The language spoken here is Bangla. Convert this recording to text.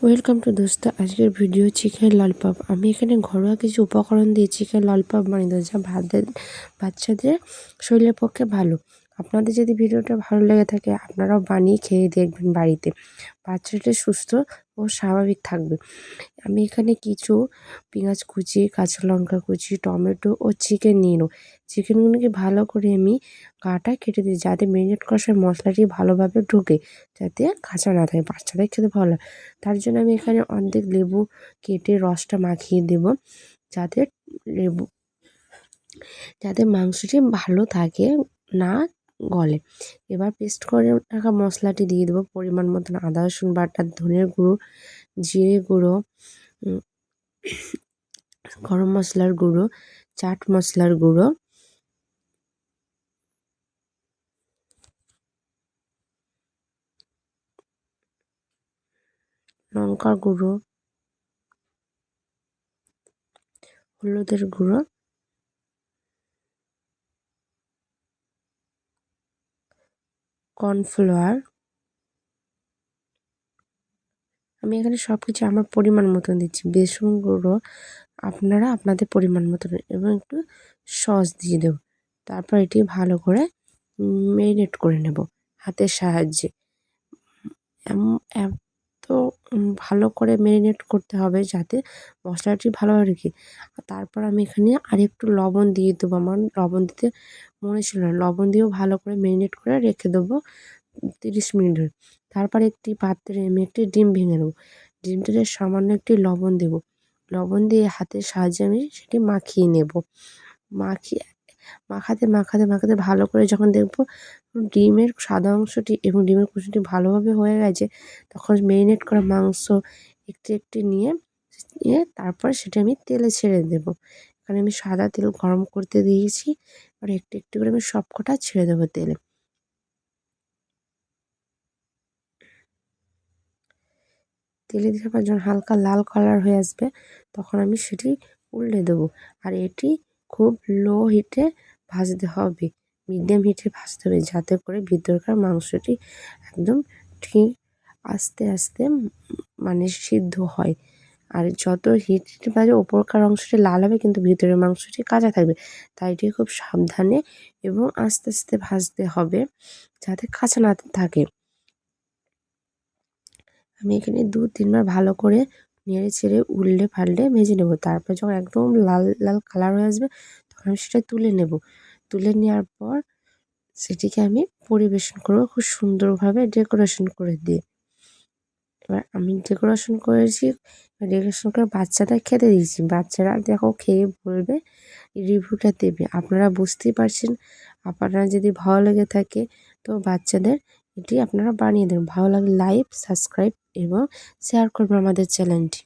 ওয়েলকাম টু দোস্ত। আজকের ভিডিও চিকেন ললিপপ। আমি এখানে ঘরোয়া কিছু উপকরণ দিয়ে চিকেন ললিপপ বানিয়ে দেবো, যা বাচ্চাদের শরীরের পক্ষে ভালো। আপনাদের যদি ভিডিওটা ভালো লেগে থাকে আপনারাও বানিয়ে খেয়ে দেখবেন বাড়িতে, বাচ্চাটা সুস্থ ও স্বাভাবিক থাকবে। আমি এখানে কিছু পেঁয়াজ কুচি, কাঁচা লঙ্কা কুচি, টমেটো ও চিকেন নিয়ে নেব। চিকেনগুলোকে ভালো করে আমি গাটা কেটে দিই, যাতে ম্যারিনেট করার সময় মশলাটি ভালোভাবে ঢোকে, যাতে কাঁচা না থাকে, বাচ্চাদের খেতে ভালো লাগে। তার জন্য আমি এখানে অর্ধেক লেবু কেটে রসটা মাখিয়ে দেব, যাতে লেবু যাতে মাংসটি ভালো থাকে, না গলে। এবার পেস্ট করে রাখা মশলাটি দিয়ে দেবো, পরিমাণ মতন আদা রসুন বাটা, ধনের গুঁড়ো, জিরে গুঁড়ো, গরম মশলার গুঁড়ো, চাট মশলার গুঁড়ো, লঙ্কার গুঁড়ো, হলুদের গুঁড়ো, কর্নফ্লাওয়ার। আমি এখানে সব কিছু আমার পরিমাণ মতন দিচ্ছি। বেসন গুঁড়ো আপনারা আপনাদের পরিমাণ মতন, এবং একটু সস দিয়ে দেবো। তারপর এটি ভালো করে ম্যারিনেট করে নেব হাতের সাহায্যে। এত ভালো করে ম্যারিনেট করতে হবে যাতে মশলাটি ভালোভাবে রেখে। তারপর আমি এখানে আরেকটু লবণ দিয়ে দেবো, আমার লবণ দিতে মনে ছিল না। লবণ দিয়েও ভালো করে ম্যারিনেট করে রেখে দেবো 30 মিনিট। তারপর একটি পাত্রে আমি একটি ডিম ভেঙে নেবো। ডিমটাতে সামান্য একটি লবণ দেবো। লবণ দিয়ে হাতের সাহায্যে আমি সেটি মাখিয়ে নেব। মাখিয়ে মাখাতে ভালো করে যখন দেখবো ডিমের সাদা অংশটি এবং ডিমের কুসুমটি ভালোভাবে হয়ে গেছে, তখন ম্যারিনেট করা মাংস একটি নিয়ে তারপর সেটা আমি তেলে ছেড়ে দেবো। এখানে আমি সাদা তেল গরম করতে দিয়েছি, আর একটু করে আমি সবকটা ছেড়ে দেবো তেলে। তেলে দেওয়ার পর যখন হালকা লাল কালার হয়ে আসবে, তখন আমি সেটি উল্টে দেবো। আর এটি খুব লো হিটে ভাজতে হবে, মিডিয়াম হিটে ভাজতে হবে, যাতে করে ভিতরকার মাংসটি একদম ঠিক আস্তে আস্তে মানে সিদ্ধ হয়। আর যত হিট বাজে ওপরকার অংশটি লাল হবে, কিন্তু ভিতরের মাংসটি কাঁচা থাকবে। তাই এটি খুব সাবধানে এবং আস্তে আস্তে ভাজতে হবে, যাতে কাঁচা না থাকে। আমি এখানে 2-3 বার ভালো করে নেড়ে চেড়ে উল্টে পাল্টে ভেজে নেব। তারপর যখন একদম লাল লাল কালার হয়ে আসবে, তখন আমি সেটা তুলে নেব। তুলে নেওয়ার পর সেটিকে আমি পরিবেশন করব খুব সুন্দরভাবে ডেকোরেশন করে দিয়ে। এবার আমি ডেকোরেশন করেছি, ডেকোরেশন করে বাচ্চাদের খেতে দিয়েছি। বাচ্চারা দেখো খেয়ে বলবে, রিভিউটা দেবে। আপনারা বুঝতেই পারছেন। আপনারা যদি ভালো লেগে থাকে তো বাচ্চাদের এটি আপনারা বানিয়ে দেবেন। ভালো লাগলে লাইক, সাবস্ক্রাইব এবং শেয়ার করবেন আমাদের চ্যানেলটি।